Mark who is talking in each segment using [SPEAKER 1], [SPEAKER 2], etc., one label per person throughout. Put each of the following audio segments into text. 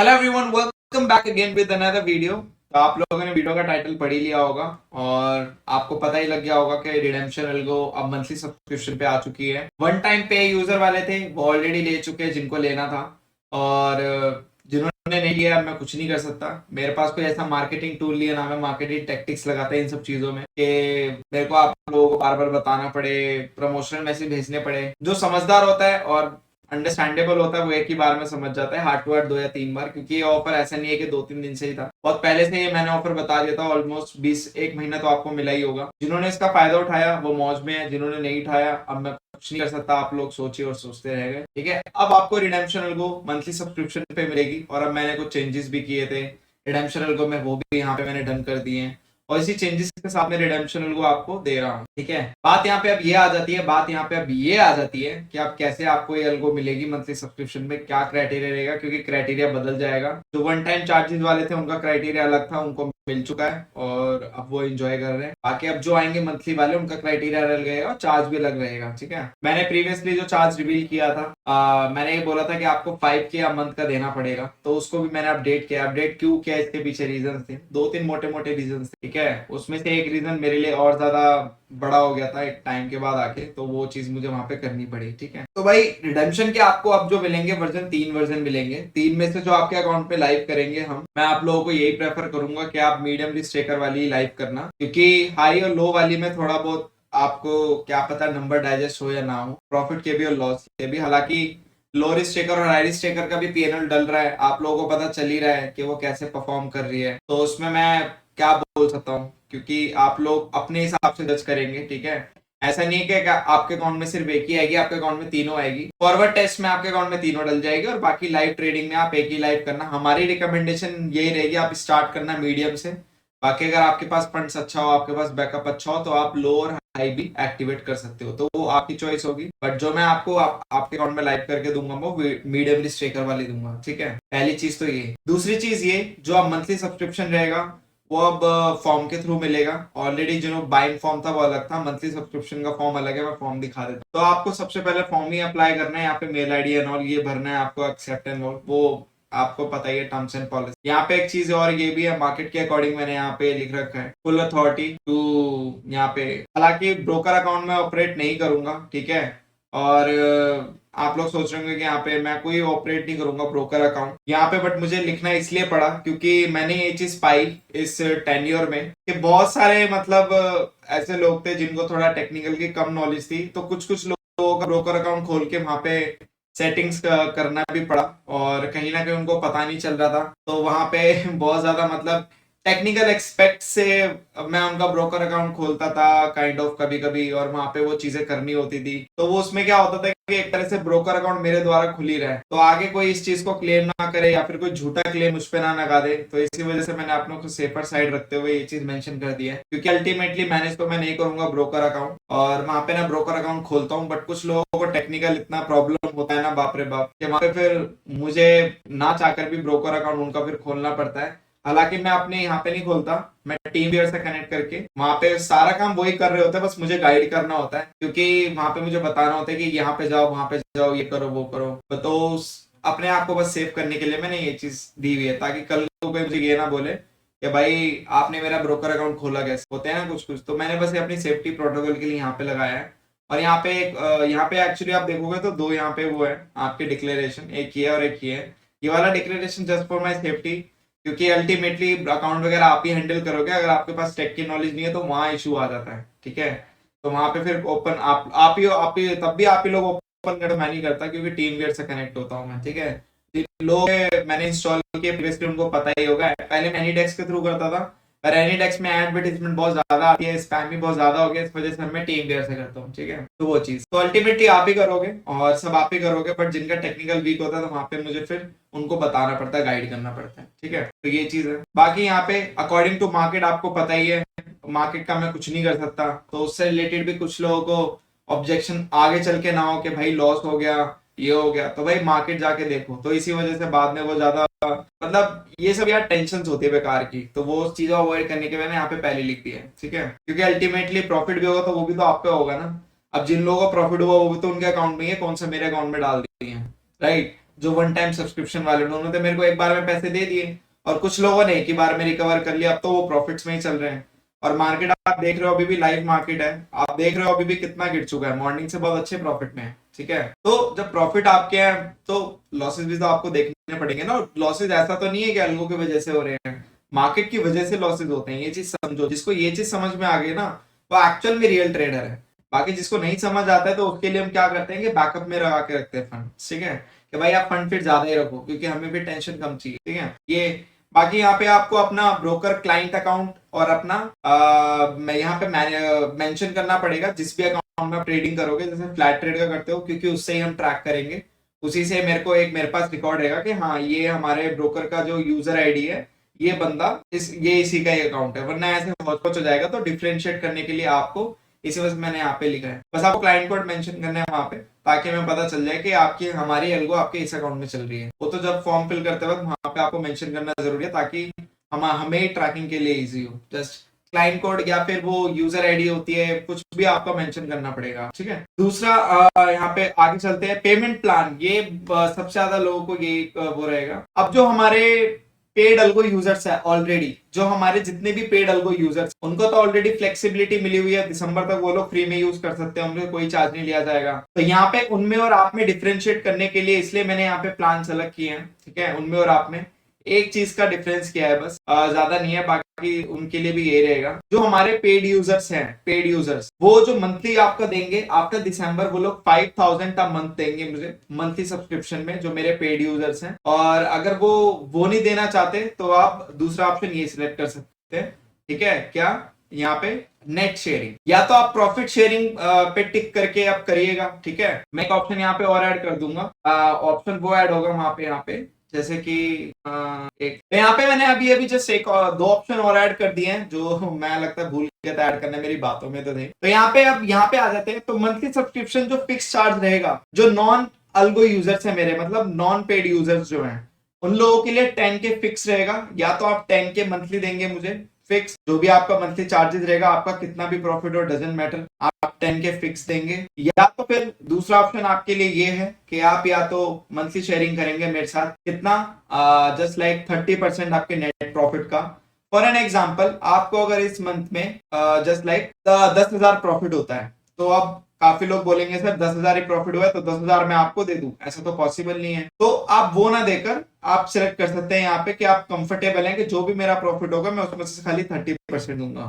[SPEAKER 1] Hello everyone, welcome back again with another video. तो आप लोगों ने वीडियो का टाइटल पढ़ ही लिया होगा और आपको पता ही लग गया होगा कि रिडेम्पशन एल्गो अब मंथली सब्सक्रिप्शन पे आ चुकी है। वन टाइम पे यूजर वाले थे वो ऑलरेडी ले चुके हैं जिनको लेना था, और जिन्होंने नहीं लिया मैं कुछ नहीं कर सकता। मेरे पास कोई ऐसा मार्केटिंग टूल लिया ना, मैं मार्केटिंग टैक्टिक्स लगाता है इन सब चीजों में कि मेरे को आप लोगों को बार बार बताना पड़े, प्रमोशनल मैसेज भेजने पड़े। जो समझदार होता है और अंडरस्टैंडेबल होता है वो एक ही बार में समझ जाता है, हार्ट टू हार्ट 2 या 3 बार, क्योंकि ये ऑफर ऐसा नहीं है कि 2-3 दिन से ही था, बहुत पहले से ये मैंने ऑफर बता दिया था। ऑलमोस्ट 20 एक महीना तो आपको मिला ही होगा। जिन्होंने इसका फायदा उठाया वो मौज में है, जिन्होंने नहीं उठाया अब मैं कुछ नहीं कर सकता। आप लोग सोचिए और सोचते रह गए। ठीक है, अब आपको रिडेम्पशन एल्गो मंथली सब्सक्रिप्शन पे मिलेगी और अब मैंने कुछ चेंजेस भी किए थे रिडेम्पशन एल्गो में, वो भी यहाँ पे मैंने डन कर दिए हैं और इसी चेंजेस के साथ में रिडेम्पशन एल्गो आपको दे रहा हूँ। ठीक है, बात यहाँ पे अब ये आ जाती है, बात यहाँ पे अब ये आ जाती है कि आप कैसे आपको ये एल्गो मिलेगी मंथली सब्सक्रिप्शन में, क्या क्राइटेरिया रहेगा, क्योंकि क्राइटेरिया बदल जाएगा। जो वन टाइम चार्जेस वाले थे उनका क्राइटेरिया अलग था, उनको मिल चुका है और अब वो एंजॉय कर रहे हैं। बाकी अब जो आएंगे मंथली वाले उनका क्राइटेरिया अलग रहेगा और चार्ज भी अलग रहेगा। ठीक है, मैंने प्रीवियसली जो चार्ज रिवील किया था, मैंने ये बोला था कि आपको 5K a मंथ का देना पड़ेगा, तो उसको भी मैंने अपडेट किया। अपडेट क्यों किया, इसके पीछे रीजन थे, 2-3 मोटे मोटे रीजन थे। ठीक है, उसमें से एक रीजन मेरे लिए और ज्यादा बड़ा हो गया था एक टाइम के बाद आके, तो वो चीज मुझे वहां पे करनी पड़ी। ठीक है, तो भाई रिडेम्पशन के आपको अब जो मिलेंगे तीन वर्जन मिलेंगे। 3 में से जो आपके अकाउंट पे लाइव करेंगे हम, मैं आप लोगों को यही प्रेफर करूंगा कि आप मीडियम रिस्क टेकर वाली लाइव करना, क्योंकि हाई और लो वाली में थोड़ा बहुत आपको क्या पता नंबर डाइजेस्ट हो या ना हो, प्रॉफिट के भी और लॉस के भी। हालांकि लो रिस्क टेकर और हाई रिस्क टेकर का भी पीएनएल डल रहा है, आप लोगों को पता चल ही रहा है कि वो कैसे परफॉर्म कर रही है, तो उसमें मैं क्या बोल सकता हूँ, क्योंकि आप लोग अपने हिसाब से जज करेंगे। ठीक है, ऐसा नहीं है कि आपके अकाउंट में सिर्फ एक ही आएगी, आपके अकाउंट में तीनों आएगी। फॉरवर्ड टेस्ट में आपके अकाउंट में तीनों डल जाएगी और बाकी लाइव ट्रेडिंग में आप एक ही लाइव करना। हमारी रिकमेंडेशन यही रहेगी, आप स्टार्ट करना मीडियम से। बाकी अगर आपके पास फंड्स अच्छा हो, आपके पास बैकअप अच्छा हो, तो आप लो और हाई भी एक्टिवेट कर सकते हो, तो वो आपकी चॉइस होगी। बट जो मैं आपको आपके अकाउंट में लाइव करके दूंगा वो मीडियम रिस्क टेकर वाली दूंगा। ठीक है, पहली चीज तो ये। दूसरी चीज ये, जो अब मंथली सब्सक्रिप्शन रहेगा वो अब फॉर्म के थ्रू मिलेगा। ऑलरेडी जो बाइंग फॉर्म था वो अलग था, मंथली सब्सक्रिप्शन का फॉर्म अलग है, मैं फॉर्म दिखा देता हूँ। तो आपको सबसे पहले फॉर्म ही अप्लाई करना है, यहाँ पे मेल आईडी एंड ऑल ये भरना है, आपको एक्सेप्ट एंड ऑल वो आपको पता ही है, टर्म्स एंड पॉलिसी। यहाँ पे एक चीज और ये भी है, मार्केट के अकॉर्डिंग मैंने यहाँ पे लिख रखा है फुल अथॉरिटी टू यहाँ पे। हालांकि ब्रोकर अकाउंट में ऑपरेट नहीं करूंगा। ठीक है, और आप लोग सोच रहे होंगे कि यहाँ पे मैं कोई ऑपरेट नहीं करूंगा ब्रोकर अकाउंट यहाँ पे, बट मुझे लिखना इसलिए पड़ा क्योंकि मैंने ये चीज पाई इस टेन्योर में कि बहुत सारे मतलब ऐसे लोग थे जिनको थोड़ा टेक्निकल की कम नॉलेज थी, तो कुछ कुछ लोगों का ब्रोकर अकाउंट खोल के वहां पे सेटिंग्स करना भी पड़ा और कहीं ना कहीं उनको पता नहीं चल रहा था, तो वहां पे बहुत ज्यादा मतलब टेक्निकल एक्सपेक्ट से मैं उनका ब्रोकर अकाउंट खोलता था काइंड ऑफ कभी कभी, और वहां पे वो चीजें करनी होती थी। तो वो उसमें क्या होता था कि एक तरह से ब्रोकर अकाउंट मेरे द्वारा खुल ही रहा है, तो आगे कोई इस चीज को क्लेम ना करे या फिर कोई झूठा क्लेम उस पर ना लगा दे, तो इसी वजह से मैंने अपनों को सेफर साइड रखते हुए ये चीज मेंशन कर दिया है। क्योंकि अल्टीमेटली मैनेज तो मैं नहीं करूंगा ब्रोकर अकाउंट, और वहां पे ना ब्रोकर अकाउंट खोलता हूँ, बट कुछ लोगों को टेक्निकल इतना प्रॉब्लम होता है ना, बाप रे बाप, कि वहां पे फिर मुझे ना चाहकर भी ब्रोकर अकाउंट उनका फिर खोलना पड़ता है। हालांकि मैं अपने यहाँ पे नहीं खोलता, मैं टीम वेयर से कनेक्ट करके वहां पे सारा काम वही कर रहे होते हैं, बस मुझे गाइड करना होता है, क्योंकि वहां पे मुझे बताना होता है कि यहाँ पे जाओ वहां पे जाओ, ये करो वो करो। तो अपने आप को बस सेव करने के लिए मैंने ये चीज दी हुई है, ताकि कल को कोई मुझे ये ना बोले कि भाई आपने मेरा ब्रोकर अकाउंट खोला कैसे, होते हैं ना कुछ कुछ। तो मैंने बस अपनी सेफ्टी प्रोटोकॉल के लिए यहाँ पे लगाया है। और यहाँ पे एक यहाँ पे एक्चुअली आप देखोगे तो दो यहाँ पे वो है आपके डिक्लेरेशन, एक ये और एक ये है। ये वाला declaration just for my safety, क्योंकि अल्टीमेटली अकाउंट वगैरह आप ही हैंडल करोगे, अगर आपके पास टेक की नॉलेज नहीं है तो वहां इशू आ जाता है। ठीक है, तो वहां पे फिर ओपन आप ही तब भी आप ही लोग ओपन कर, मैं नहीं करता क्योंकि टीम वेयर से कनेक्ट होता हूँ मैं। ठीक है, जिन लोग मैंने इंस्टॉल किए प्रीवियसली उनको पता ही होगा, पहले मैं एनीडेक्स के थ्रू करता था, पर एनीडेक्स में एडवर्टीजमेंट बहुत ज्यादा आती है, स्पैम भी बहुत ज्यादा हो गया, इस वजह से मैं टीम वेयर से करता हूँ। ठीक है, तो वो चीज तो अल्टीमेटली आप ही करोगे और सब आप ही करोगे, बट जिनका टेक्निकल वीक होता है तो वहां पे मुझे फिर उनको बताना पड़ता है, गाइड करना पड़ता है। ठीक है, तो ये चीज है। बाकी यहाँ पे अकॉर्डिंग टू मार्केट आपको पता ही है, मार्केट का मैं कुछ नहीं कर सकता, तो उससे रिलेटेड भी कुछ लोगों को ऑब्जेक्शन आगे चल के ना हो कि भाई लॉस हो गया, ये हो गया, तो भाई मार्केट जाके देखो, तो इसी वजह से बाद में वो ज्यादा मतलब ये सब यार टेंशन होती है बेकार की, तो वो चीजें अवॉइड करने के मैंने यहाँ पे पहले लिख दिया है। ठीक है, क्योंकि अल्टीमेटली प्रॉफिट भी होगा तो वो भी तो आप पे होगा ना। अब जिन लोगों का प्रॉफिट हुआ वो भी तो उनके अकाउंट में ही है, कौन सा मेरे अकाउंट में डाल दिए हैं, राइट। जो वन टाइम सब्सक्रिप्शन वाले उन्होंने तो मेरे को एक बार में पैसे दे दिए, और कुछ लोगों ने एक ही बार में रिकवर कर लिया, अब तो वो प्रॉफिट्स में ही चल रहे हैं। और मार्केट आप देख रहे हो अभी भी लाइव मार्केट है, आप देख रहे हो अभी भी कितना गिर चुका है, मॉर्निंग से बहुत अच्छे प्रॉफिट में है। ठीक है, तो जब प्रॉफिट आपके हैं तो लॉसेस भी तो आपको देखने पड़ेंगे ना। लॉसेस ऐसा तो नहीं है कि अलगों की वजह से हो रहे हैं, मार्केट की वजह से लॉसेस होते हैं, ये चीज समझो। जिसको ये चीज समझ में आ गई ना, वो एक्चुअल में रियल ट्रेडर है। बाकी जिसको नहीं समझ आता है तो उसके लिए हम क्या करते हैं कि बैकअप में लगा के रखते हैं फंड। ठीक है, कि भाई आप फंड फिर ज्यादा ही रखो, क्योंकि हमें भी टेंशन कम चाहिए। ठीक है, ये बाकी यहाँ पे आपको अपना ब्रोकर क्लाइंट अकाउंट और अपना मैं यहाँ पे मेंशन करना पड़ेगा जिस भी अकाउंट में आप ट्रेडिंग करोगे, जैसे फ्लैट ट्रेड का करते हो, क्योंकि उससे ही हम ट्रैक करेंगे। उसी से मेरे पास रिकॉर्ड रहेगा कि हाँ ये हमारे ब्रोकर का जो यूजर आईडी है, ये बंदा इसी का ही अकाउंट है। वरना ऐसे हौच हो जाएगा। तो डिफरेंशिएट करने के लिए आपको इसी वजह से मैंने यहाँ पे लिखा है, बस आपको क्लाइंट कोड मेंशन करना है वहां पे, ताकि हमें पता चल जाए कि आपकी हमारी एल्गो आपके इस अकाउंट में चल रही है। वो तो जब फॉर्म फिल करते वक्त वहां पे आपको मेंशन करना जरूरी है, ताकि हमें ट्रैकिंग के लिए इजी हो। जस्ट क्लाइंट कोड या फिर वो यूजर आईडी होती है, कुछ भी आपको मेंशन करना पड़ेगा। ठीक है, दूसरा यहाँ पे आगे चलते हैं, पेमेंट प्लान। ये सबसे ज्यादा लोगों को ये वो रहेगा। अब जो हमारे पेड अल्गो यूजर्स है ऑलरेडी, जो हमारे जितने भी पेड अल्गो यूजर्स, उनको तो ऑलरेडी फ्लेक्सिबिलिटी मिली हुई है, दिसंबर तक वो लोग फ्री में यूज कर सकते हैं, उनको कोई चार्ज नहीं लिया जाएगा। तो यहाँ पे उनमें और आप में डिफरेंशिएट करने के लिए इसलिए मैंने यहाँ पे प्लान सेलेक्ट किए हैं। ठीक है, उनमें और आप में एक चीज का डिफरेंस किया है बस, ज्यादा नहीं है। बाकी उनके लिए भी ये रहेगा, जो हमारे पेड यूजर्स हैं, पेड यूजर्स वो जो मंथली आपका देंगे आफ्टर दिसंबर, वो लोग 5000 का मंथ देंगे मुझे मंथली सब्सक्रिप्शन में, जो मेरे पेड यूजर्स हैं। और अगर वो नहीं देना चाहते तो आप दूसरा ऑप्शन ये सिलेक्ट कर सकते हैं। ठीक है, क्या यहाँ पे नेट शेयरिंग, या तो आप प्रॉफिट शेयरिंग पे टिक करके आप करिएगा। ठीक है, मैं एक ऑप्शन यहाँ पे और ऐड कर दूंगा। ऑप्शन वो ऐड होगा वहां पे, यहाँ पे जैसे कि एक तो यहाँ पे मैंने अभी अभी जस्ट एक दो ऑप्शन और ऐड कर दिए हैं, जो मैं लगता है भूल गया था ऐड करना, मेरी बातों में तो थे। तो यहाँ पे अब यहाँ पे आ जाते हैं। तो मंथली सब्सक्रिप्शन जो फिक्स चार्ज रहेगा, जो नॉन अल्गो यूजर्स है मेरे, मतलब नॉन पेड यूजर्स जो हैं, उन लोगों के लिए 10 के फिक्स रहेगा। या तो आप 10 के मंथली देंगे मुझे फिक्स, जो भी आपका मंथली चार्जेस रहेगा, आपका कितना भी प्रॉफिट हो डजंट मैटर, आप 10 के फिक्स देंगे। या तो फिर दूसरा ऑप्शन आपके लिए ये है कि आप या तो मंथली शेयरिंग करेंगे मेरे साथ, कितना जस्ट लाइक 30% आपके नेट प्रॉफिट का। फॉर एन एग्जाम्पल, आपको अगर इस मंथ में जस्ट लाइक 10,000 प्रॉफिट होता है, तो अब काफी लोग बोलेंगे सर 10,000 ही प्रॉफिट हुआ है तो 10,000 मैं आपको दे दूं, ऐसा तो पॉसिबल नहीं है। तो आप वो ना देकर आप सिलेक्ट कर सकते हैं यहाँ पे कि आप कंफर्टेबल हैं कि जो भी मेरा प्रॉफिट होगा मैं उसमें से खाली 30% दूंगा।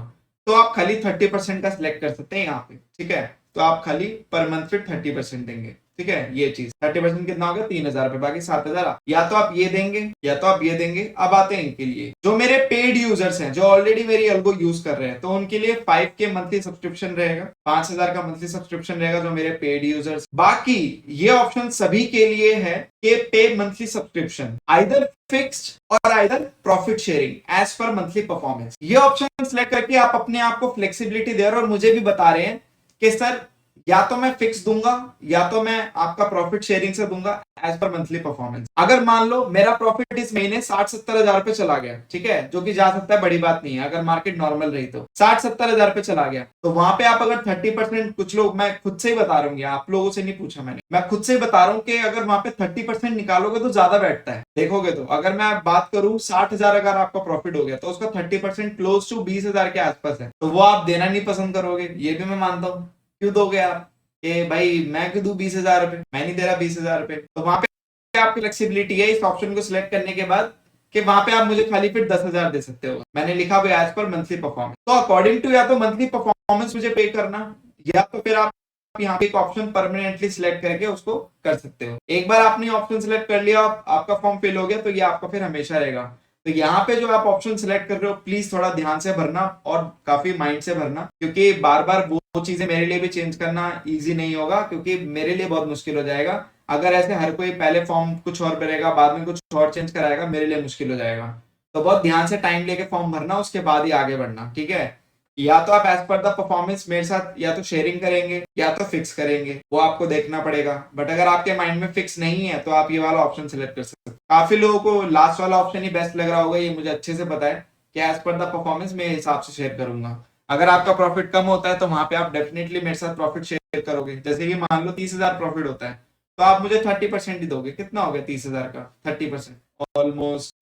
[SPEAKER 1] तो आप खाली 30% का सिलेक्ट कर सकते हैं यहाँ पे। ठीक है, तो आप खाली पर मंथ फिर 30% देंगे। ठीक है, ये चीज 30% कितना होगा, 3,000 रुपए, बाकी 7,000। या तो आप ये देंगे या तो आप ये देंगे। अब आते हैं इनके लिए, जो मेरे पेड यूजर्स हैं, जो ऑलरेडी मेरी एल्गो यूज कर रहे हैं, तो उनके लिए 5 के मंथली सब्सक्रिप्शन रहेगा, 5,000 का मंथली सब्सक्रिप्शन रहेगा, जो मेरे पेड यूजर्स। बाकी ये ऑप्शन सभी के लिए है कि pay monthly subscription either fixed और either profit sharing as per monthly performance. ये ऑप्शन सेलेक्ट करके आप अपने आप को फ्लेक्सिबिलिटी दे रहे हो और मुझे भी बता रहे हैं कि सर या तो मैं फिक्स दूंगा या तो मैं आपका प्रॉफिट शेयरिंग से दूंगा एज पर मंथली परफॉर्मेंस। अगर मान लो मेरा प्रॉफिट इस महीने 60-70 हजार रुपए चला गया, ठीक है, जो कि जा सकता है, बड़ी बात नहीं है, अगर मार्केट नॉर्मल रही तो 60-70 हजार रुपए चला गया, तो वहां पे आप अगर 30%, कुछ लोग, मैं खुद से ही बता रहा हूँ, आप लोगों से नहीं पूछा मैंने, मैं खुद से ही बता रहा हूँ कि अगर वहां पे 30% निकालोगे तो ज्यादा बैठता है। देखोगे तो अगर मैं बात करूं 60,000 अगर आपका प्रॉफिट हो गया तो उसका 30% क्लोज टू 20,000 के आसपास है, तो वो आप देना नहीं पसंद करोगे, ये भी मैं मानता हूँ। क्यों दोगे आप कि भाई मैं क्यों दूं 20,000 रुपए, मैं नहीं दे रहा 20,000 रुपए। तो वहां पे आपकी फ्लेक्सिबिलिटी है इस ऑप्शन को सिलेक्ट करने के बाद कि वहां पे आप मुझे खाली फिर 10,000 दे सकते हो। मैंने लिखा हुआ एज पर मंथली परफॉर्मेंस। तो अकॉर्डिंग टू या तो मंथली परफॉर्मेंस मुझे पे करना, या तो फिर आप यहाँ पे एक ऑप्शन परमानेंटली सिलेक्ट करके उसको कर सकते हो। एक बार आपने ऑप्शन सिलेक्ट कर लिया, आपका फॉर्म फिल हो गया, तो ये आपका फिर हमेशा रहेगा। तो यहाँ पे जो आप ऑप्शन सिलेक्ट कर रहे हो प्लीज थोड़ा ध्यान से भरना और काफी माइंड से भरना, क्योंकि बार बार वो चीजें मेरे लिए भी चेंज करना इजी नहीं होगा, क्योंकि मेरे लिए बहुत मुश्किल हो जाएगा अगर ऐसे हर कोई पहले फॉर्म कुछ और भरेगा बाद में कुछ और चेंज कराएगा, मेरे लिए मुश्किल हो जाएगा। तो बहुत ध्यान से टाइम लेके फॉर्म भरना, उसके बाद ही आगे बढ़ना। ठीक है, या तो आप एज पर द परफॉर्मेंस मेरे साथ या तो शेयरिंग करेंगे या तो फिक्स करेंगे, वो आपको देखना पड़ेगा। बट अगर आपके माइंड में फिक्स नहीं है तो आप ये वाला ऑप्शन सिलेक्ट कर सकते हैं। काफी लोगों को लास्ट वाला ऑप्शन ही बेस्ट लग रहा होगा, ये मुझे अच्छे से पता है कि एज पर द परफॉर्मेंस मेरे हिसाब से शेयर करूंगा। अगर आपका प्रॉफिट कम होता है तो वहां पे आप डेफिनेटली मेरे साथ प्रॉफिट शेयर करोगे। जैसे कि मान लो 30,000 प्रॉफिट होता है, तो आप मुझे 30% ही दोगे। कितना हो गया 30,000 का 30%? ऑलमोस्ट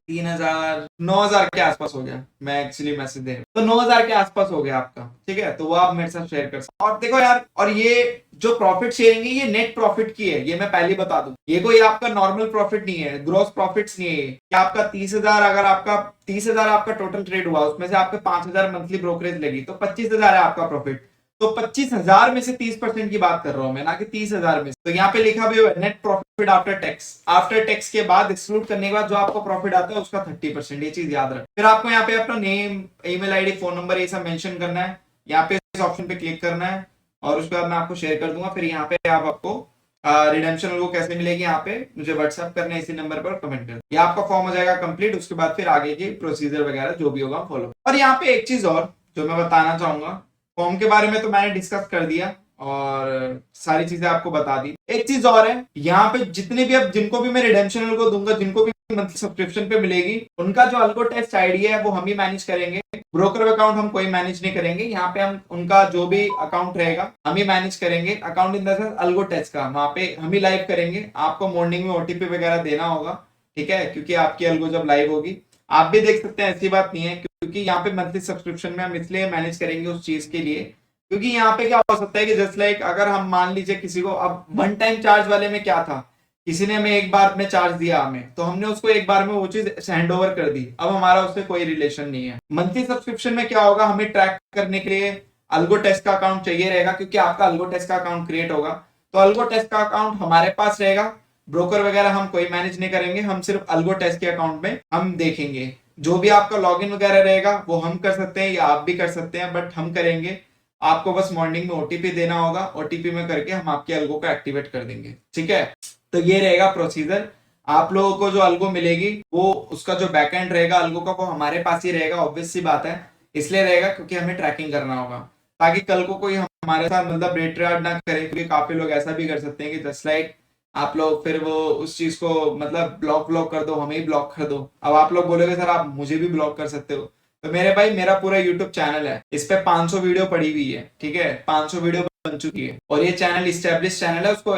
[SPEAKER 1] 3,000 9,000 के आसपास हो गया। मैं एक्चुअली मैसेज दे रहा हूँ, तो 9,000 के आसपास हो गया आपका। ठीक है, तो वो आप मेरे साथ शेयर कर सकते। और देखो यार, और ये जो प्रॉफिट शेयरिंग है ये नेट प्रॉफिट की है, ये मैं पहले बता दूं। ये कोई आपका नॉर्मल प्रॉफिट नहीं है, ग्रॉस प्रॉफिट्स नहीं है कि आपका 30,000, अगर आपका 30,000 आपका टोटल ट्रेड हुआ, उसमें से आपके 5,000 मंथली ब्रोकरेज लगी, तो 25,000 है आपका प्रॉफिट। तो 25,000 में से 30% की बात कर रहा हूं मैं, ना कि 30,000 में। तो यहाँ पे लिखा भी हुआ है net profit after tax. After tax के बाद एक्सक्लूड करने के बाद जो आपको प्रॉफिट आता है उसका 30%, ये चीज याद रख। फिर आपको यहाँ पे अपना name, email ID, phone number ये सब मेंशन करना है। यहाँ पे इस ऑप्शन पे क्लिक करना है और उसके बाद मैं आपको शेयर कर दूंगा। फिर यहाँ पे आप आपको रिडेम्पशन को कैसे मिलेगी, यहाँ पे मुझे व्हाट्सएप करना है, इसी नंबर पर कमेंट कर। ये आपका फॉर्म हो जाएगा कंप्लीट। उसके बाद फिर आगे की प्रोसीजर वगैरह जो भी होगा फॉलो। और यहाँ पे एक चीज और जो मैं बताना चाहूंगा, फॉर्म के बारे में तो मैंने डिस्कस कर दिया और सारी चीजें आपको बता दी। एक चीज और है, यहाँ पे जितने भी अब जिनको भी मैं रिडेम्पशन को दूंगा, जिनको भी मंथली सब्सक्रिप्शन पे मिलेगी, उनका जो अल्गो टेस्ट आईडी है वो हम ही मैनेज करेंगे। ब्रोकर अकाउंट हम कोई मैनेज नहीं करेंगे। यहाँ पे हम उनका जो भी अकाउंट रहेगा हम ही मैनेज करेंगे। Account in the sense algo test का वहां पे हम ही लाइव करेंगे। आपको मॉर्निंग में ओटीपी वगैरह देना होगा, ठीक है, क्योंकि आपकी अल्गो जब लाइव होगी। आप भी देख सकते हैं, ऐसी बात नहीं है, क्योंकि यहाँ पे मंथली सब्सक्रिप्शन में हम इसलिए मैनेज करेंगे उस चीज के लिए, क्योंकि यहाँ पे क्या हो सकता है कि जस्ट लाइक अगर हम मान लीजिए किसी को, अब वन टाइम चार्ज वाले में क्या था, किसी ने हमें एक बार में चार्ज दिया हमें, तो हमने उसको एक बार में वो चीज हैंड ओवर कर दी, अब हमारा उससे कोई रिलेशन नहीं है। मंथली सब्सक्रिप्शन में क्या होगा, हमें ट्रैक करने के लिए अल्गो टेस्ट का अकाउंट चाहिए रहेगा, क्योंकि आपका अल्गो टेस्ट का अकाउंट क्रिएट होगा। तो अल्गो टेस्ट का अकाउंट हमारे पास रहेगा। ब्रोकर वगैरह हम कोई मैनेज नहीं करेंगे, हम सिर्फ अल्गो टेस्ट के अकाउंट में हम देखेंगे। जो भी आपका लॉगिन वगैरह रहेगा वो हम कर सकते हैं या आप भी कर सकते हैं, बट हम करेंगे। आपको बस मॉर्निंग में ओटीपी देना होगा, ओटीपी में करके हम आपके अल्गो को एक्टिवेट कर देंगे। ठीक है, तो ये रहेगा प्रोसीजर। आप लोगों को जो अल्गो मिलेगी वो उसका जो बैकएंड रहेगा अल्गो का वो हमारे पास ही रहेगा। ऑब्वियस सी बात है, इसलिए रहेगा क्योंकि हमें ट्रैकिंग करना होगा, ताकि कल को कोई हमारे साथ मतलब रेट ना करे। क्योंकि काफी लोग ऐसा भी कर सकते हैं कि जस्ट लाइक आप लोग फिर वो उस चीज को मतलब ब्लॉक कर दो, हमें ही ब्लॉक कर दो। अब आप लोग बोलोगे सर आप मुझे भी ब्लॉक कर सकते हो, तो मेरे भाई मेरा पूरा यूट्यूब चैनल है, इस पे 500 वीडियो पड़ी हुई है। ठीक है, 500 वीडियो बन चुकी है और ये चैनल स्टैब्लिश चैनल है, उसको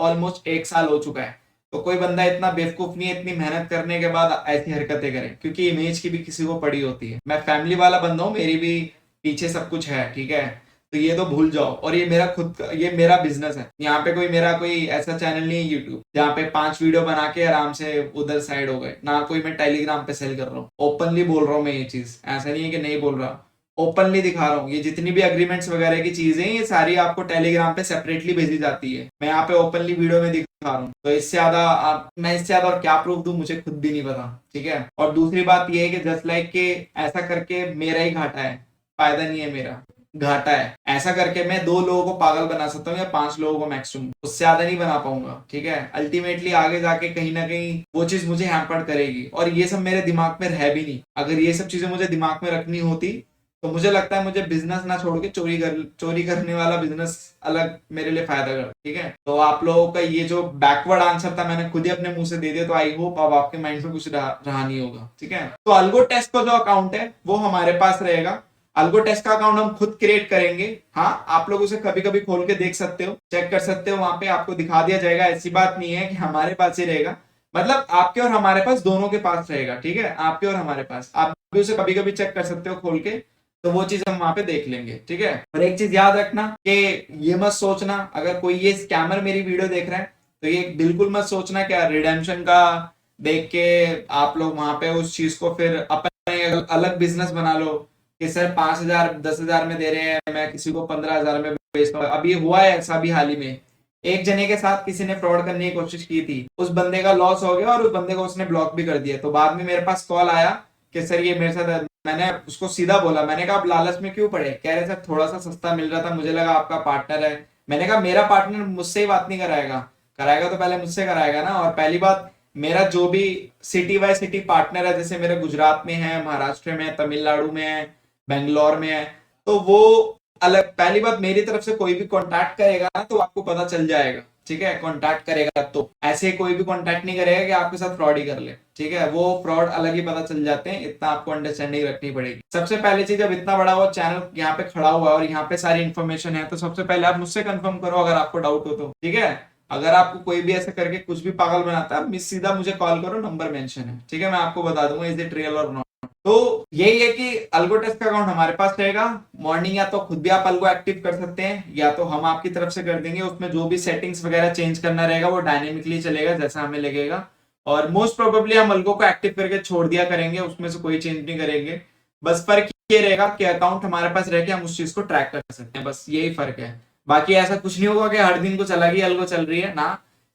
[SPEAKER 1] ऑलमोस्ट 1 साल हो चुका है। तो कोई बंदा इतना बेवकूफ नहीं है इतनी मेहनत करने के बाद ऐसी हरकतें करे, क्योंकि इमेज की भी किसी को पड़ी होती है। मैं फैमिली वाला बंदा हूँ, मेरी भी पीछे सब कुछ है। ठीक है, तो ये तो भूल जाओ। और ये मेरा खुद का, ये मेरा बिजनेस है। यहाँ पे कोई मेरा कोई ऐसा चैनल नहीं है यूट्यूब जहाँ पे 5 वीडियो बना के आराम से उधर साइड हो गए। ना कोई मैं टेलीग्राम पे सेल कर रहा हूँ। ओपनली बोल रहा हूँ मैं ये चीज, ऐसा नहीं है कि नहीं बोल रहा, ओपनली दिखा रहा हूँ। ये जितनी भी अग्रीमेंट्स वगैरह की चीजें ये सारी आपको टेलीग्राम पे सेपरेटली भेजी जाती है। मैं यहाँ पे ओपनली वीडियो में दिखा रहा हूँ। तो इससे ज्यादा मैं इससे ज्यादा और क्या प्रूफ दूं, मुझे खुद भी नहीं पता। ठीक है, और दूसरी बात ये है कि जस्ट लाइक के ऐसा करके मेरा ही घाटा है, फायदा नहीं है, मेरा घाटा है। ऐसा करके मैं 2 लोगों को पागल बना सकता हूँ या 5 लोगों को मैक्सिमम, उससे ज्यादा नहीं बना पाऊंगा। ठीक है, अल्टीमेटली आगे जाके कहीं ना कहीं वो चीज मुझे हैम्पर करेगी, और ये सब मेरे दिमाग में है भी नहीं। अगर ये सब चीजें मुझे दिमाग में रखनी होती तो मुझे लगता है मुझे बिजनेस ना छोड़ के चोरी करने वाला बिजनेस अलग मेरे लिए फायदा कर। ठीक है, तो आप लोगों का ये जो बैकवर्ड आंसर था मैंने खुद ही अपने मुंह से दे दिया, तो आई होप अब आपके माइंड में कुछ रहा नहीं होगा। ठीक है, तो अल्गो टेस्ट का जो अकाउंट है वो हमारे पास रहेगा। अल्गो टेस्ट का अकाउंट हम खुद क्रिएट करेंगे। हाँ, आप लोग उसे कभी कभी खोल के देख सकते हो, चेक कर सकते हो, वहां पे आपको दिखा दिया जाएगा। ऐसी बात नहीं है कि हमारे पास ही रहेगा, मतलब आपके और हमारे पास दोनों के पास रहेगा। ठीक है, आपके और हमारे पास, आप भी उसे कभी कभी चेक कर सकते हो खोल के, तो वो चीज हम वहां पे देख लेंगे। ठीक है, और एक चीज याद रखना कि ये मत सोचना अगर कोई ये स्कैमर मेरी वीडियो देख रहा है तो ये बिल्कुल मत सोचना क्या रिडेम्पशन का देख के आप लोग वहां पे उस चीज को फिर अपने अलग बिजनेस बना लो कि सर 5,000 10,000 में दे रहे हैं, मैं किसी को 15,000 में बेचता हूँ। अभी हुआ है ऐसा भी हाल ही में, एक जने के साथ किसी ने फ्रॉड करने की कोशिश की थी, उस बंदे का लॉस हो गया और उस बंदे को उसने ब्लॉक भी कर दिया। तो बाद में मेरे पास कॉल आया कि सर ये मेरे साथ, मैंने उसको सीधा बोला, मैंने कहा आप लालच में क्यों पड़े, कह रहे सर थोड़ा सा सस्ता मिल रहा था, मुझे लगा आपका पार्टनर है। मैंने कहा मेरा पार्टनर मुझसे ही बात नहीं कराएगा, कराएगा तो पहले मुझसे कराएगा ना। और पहली बात, मेरा जो भी सिटी बाय सिटी पार्टनर है, जैसे मेरे गुजरात में है, महाराष्ट्र में है, तमिलनाडु में है, बेंगलोर में है, तो वो अलग। पहली बात, मेरी तरफ से कोई भी कांटेक्ट करेगा ना तो आपको पता चल जाएगा। ठीक है, कांटेक्ट करेगा तो ऐसे कोई भी कांटेक्ट नहीं करेगा कि आपके साथ फ्रॉड ही कर ले। ठीक है, वो फ्रॉड अलग ही पता चल जाते हैं, इतना आपको अंडरस्टैंडिंग रखनी पड़ेगी। सबसे पहले चीज, जब इतना बड़ा वो चैनल यहाँ पे खड़ा हुआ है और यहाँ पे सारी इन्फॉर्मेशन है, तो सबसे पहले आप मुझसे कंफर्म करो अगर आपको डाउट हो तो। ठीक है, अगर आपको कोई भी ऐसा करके कुछ भी पागल बनाता है, मिस सीधा मुझे कॉल करो, नंबर मेंशन है, ठीक है, मैं आपको बता दूंगा इज इट रियल और नॉट। तो यही है कि अल्गो टेस्ट का अकाउंट हमारे पास रहेगा। मॉर्निंग या तो खुद भी आप अल्गो एक्टिव कर सकते हैं या तो हम आपकी तरफ से कर देंगे। उसमें जो भी सेटिंग्स वगैरह चेंज करना रहेगा वो डायनेमिकली चलेगा जैसा हमें लगेगा, और मोस्ट प्रोबेबली हम अल्गो को एक्टिव करके छोड़ दिया करेंगे, उसमें से कोई चेंज नहीं करेंगे। बस फर्क ये रहेगा कि अकाउंट हमारे पास रह के हम उस चीज को ट्रैक कर सकते हैं, बस यही फर्क है। बाकी ऐसा कुछ नहीं होगा कि हर दिन को चला गया अल्गो चल रही है ना,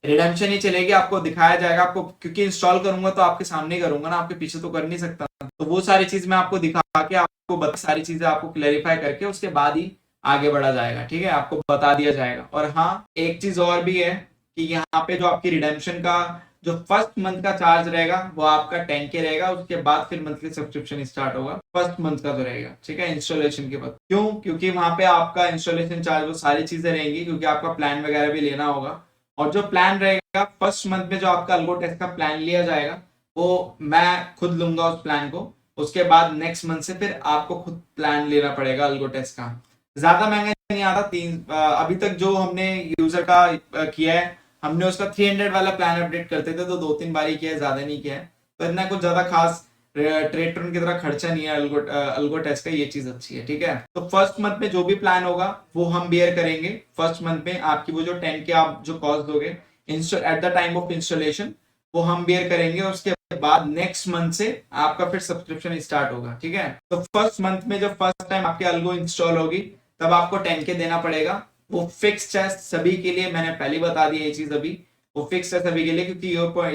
[SPEAKER 1] रिडेम्पशन ही चलेगी, आपको दिखाया जाएगा। आपको क्योंकि इंस्टॉल करूंगा तो आपके सामने ही करूंगा ना, आपके पीछे तो कर नहीं सकता, तो वो सारी चीज मैं आपको दिखा के आपको सारी चीजें आपको क्लेरिफाई करके उसके बाद ही आगे बढ़ा जाएगा, ठीक है, आपको बता दिया जाएगा। और हाँ, एक चीज और भी है कि यहाँ पे जो आपकी रिडेम्पशन का जो फर्स्ट मंथ का चार्ज रहेगा वो आपका 10K रहेगा, उसके बाद फिर मंथली सब्सक्रिप्शन स्टार्ट होगा फर्स्ट मंथ का जो रहेगा, ठीक है, इंस्टॉलेशन के बाद। क्यों? क्योंकि वहां पे आपका इंस्टॉलेशन चार्ज वो सारी चीजें रहेंगी, क्योंकि आपका प्लान वगैरह भी लेना होगा। और जो प्लान रहेगा फर्स्ट मंथ में, जो आपका अल्गो टेस्ट का प्लान लिया जाएगा वो मैं खुद लूंगा उस प्लान को। उसके बाद नेक्स्ट मंथ से फिर आपको खुद प्लान लेना पड़ेगा अल्गो टेस्ट का। ज्यादा महंगा नहीं आता। अभी तक जो हमने यूजर का किया है, हमने उसका 300 वाला प्लान अपडेट करते थे तो 2-3 बार ही किया है, ज्यादा नहीं किया है, तो इतना कुछ ज्यादा खास ट्रेड की तरह खर्चा नहीं है अल्गो टेस्ट का, ये चीज अच्छी है, ठीक है। तो फर्स्ट मंथ में जो भी प्लान होगा वो हम बियर करेंगे। फर्स्ट मंथ में आपकी वो जो 10K आप जो कॉस्ट दोगे at the time of installation, वो हम बियर करेंगे। उसके बाद नेक्स्ट मंथ से आपका फिर सब्सक्रिप्शन स्टार्ट होगा, ठीक है। तो फर्स्ट मंथ में जब फर्स्ट टाइम आपकी अल्गो इंस्टॉल होगी तब आपको 10K देना पड़ेगा। वो फिक्स्ड है सभी के लिए, मैंने पहले बता दिया ये चीज, अभी वो फिक्स है सभी के लिए, क्योंकि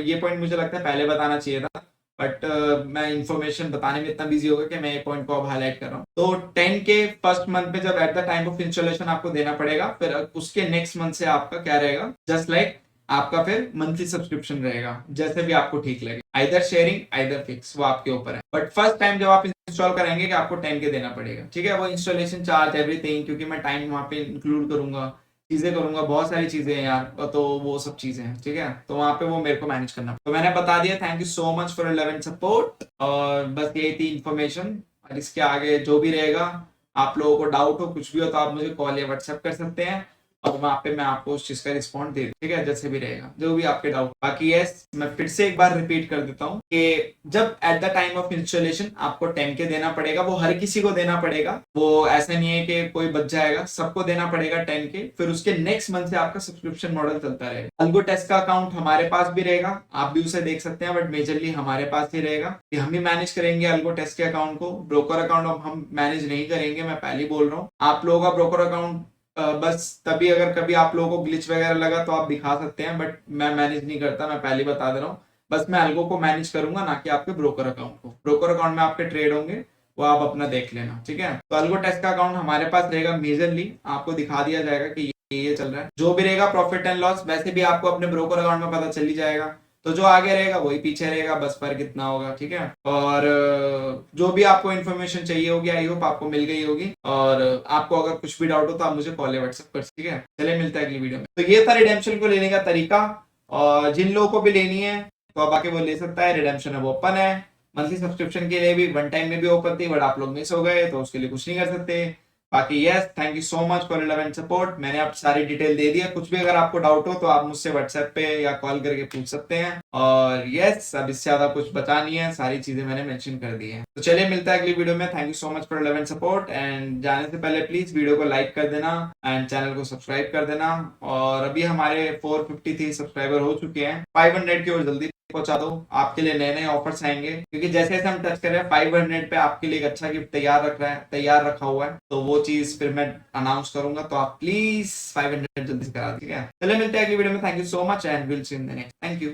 [SPEAKER 1] ये पॉइंट मुझे लगता है पहले बताना चाहिए था, बट मैं इंफॉर्मेशन बताने में इतना बिजी होगा कि मैं ये पॉइंट को अब हाईलाइट कर रहा हूँ। तो 10K फर्स्ट मंथ में जब at the time of installation आपको देना पड़ेगा, फिर उसके नेक्स्ट मंथ से आपका क्या रहेगा, जस्ट लाइक आपका फिर मंथली सब्सक्रिप्शन रहेगा, जैसे भी आपको ठीक लगे, आइदर शेयरिंग आइदर फिक्स, वो आपके ऊपर है। बट फर्स्ट टाइम जब आप इंस्टॉल करेंगे कि आपको 10K देना पड़ेगा, ठीक है। वो इंस्टॉलेशन चार्ज एवरीथिंग, क्योंकि मैं टाइम वहां पे इंक्लूड करूंगा, चीजें करूंगा, बहुत सारी चीजें हैं यार, तो वो सब चीजें हैं, ठीक है। तो वहां पे वो मेरे को मैनेज करना, तो मैंने बता दिया। Thank you so much for 11 support. और बस यही थी इन्फॉर्मेशन, और इसके आगे जो भी रहेगा, आप लोगों को डाउट हो कुछ भी हो तो आप मुझे कॉल या व्हाट्सएप कर सकते हैं, और वहां पे मैं आपको उस चीज का रिस्पॉन्ड दे, ठीक है, जैसे भी रहेगा, जो भी आपके डाउट। बाकी यस, मैं फिर से एक बार रिपीट कर देता हूँ कि जब at the time of installation आपको 10K देना पड़ेगा, वो हर किसी को देना पड़ेगा, वो ऐसा नहीं है कि कोई बच जाएगा, सबको देना पड़ेगा 10K। फिर उसके नेक्स्ट मंथ से आपका सब्सक्रिप्शन मॉडल चलता रहेगा। अल्गो टेस्ट का अकाउंट हमारे पास भी रहेगा, आप भी उसे देख सकते हैं, बट मेजरली हमारे पास ही रहेगा, कि हम ही मैनेज करेंगे अल्गो टेस्ट के अकाउंट को। ब्रोकर अकाउंट हम मैनेज नहीं करेंगे, मैं पहले बोल रहा हूँ। आप लोगों का ब्रोकर अकाउंट बस तभी अगर कभी आप लोगों को ग्लिच वगैरह लगा तो आप दिखा सकते हैं, बट मैं मैनेज नहीं करता, मैं पहले बता दे रहा हूँ। बस मैं अल्गो को मैनेज करूंगा, ना कि आपके ब्रोकर अकाउंट को। ब्रोकर अकाउंट में आपके ट्रेड होंगे, वो आप अपना देख लेना, ठीक है। तो अल्गो टेस्ट का अकाउंट हमारे पास रहेगा, मेजरली आपको दिखा दिया जाएगा कि ये चल रहा है। जो भी रहेगा प्रॉफिट एंड लॉस वैसे भी आपको अपने ब्रोकर अकाउंट में पता चल ही जाएगा, तो जो आगे रहेगा वही पीछे रहेगा, बस फर्क इतना होगा, ठीक है। और जो भी आपको इन्फॉर्मेशन चाहिए होगी आई होप आपको मिल गई होगी, और आपको अगर कुछ भी डाउट हो तो आप मुझे कॉल या व्हाट्सएप कर, ठीक है। चलिए मिलता है अगली वीडियो में। तो ये था रिडेम्पशन को लेने का तरीका, और जिन लोगों को भी लेनी है तो अब आके वो ले सकता है। रिडेम्पशन अब ओपन है, मंथली सब्सक्रिप्शन के लिए भी वन टाइम में भी ओपन थी, बट आप लोग मिस हो गए तो उसके लिए कुछ नहीं कर सकते। बाकी yes, thank you so much for 11 support. मैंने आप सारी डिटेल दे दी है, कुछ भी अगर आपको डाउट हो तो आप मुझसे व्हाट्सएप पे या कॉल करके पूछ सकते हैं। और यस, अब इससे ज्यादा कुछ बता नहीं है, सारी चीजें मैंने मेंशन कर दी है। तो चलिए मिलता है अगली वीडियो में। Thank you so much for 11 support, and जाने से पहले प्लीज वीडियो को लाइक कर देना एंड चैनल को सब्सक्राइब कर देना। और अभी हमारे 453 सब्सक्राइबर हो चुके हैं, 500 की और जल्दी पहुंचा दो। आपके लिए नए नए ऑफर्स आएंगे, क्योंकि जैसे जैसे हम टच कर रहे हैं 500 पे आपके लिए एक अच्छा गिफ्ट तैयार रखा हुआ है, तो वो चीज फिर मैं अनाउंस करूंगा, तो आप प्लीज 500 जल्दी से करा, ठीक है। चलिए मिलते हैं अगली वीडियो में। Thank you so much and will see in the next. Thank you.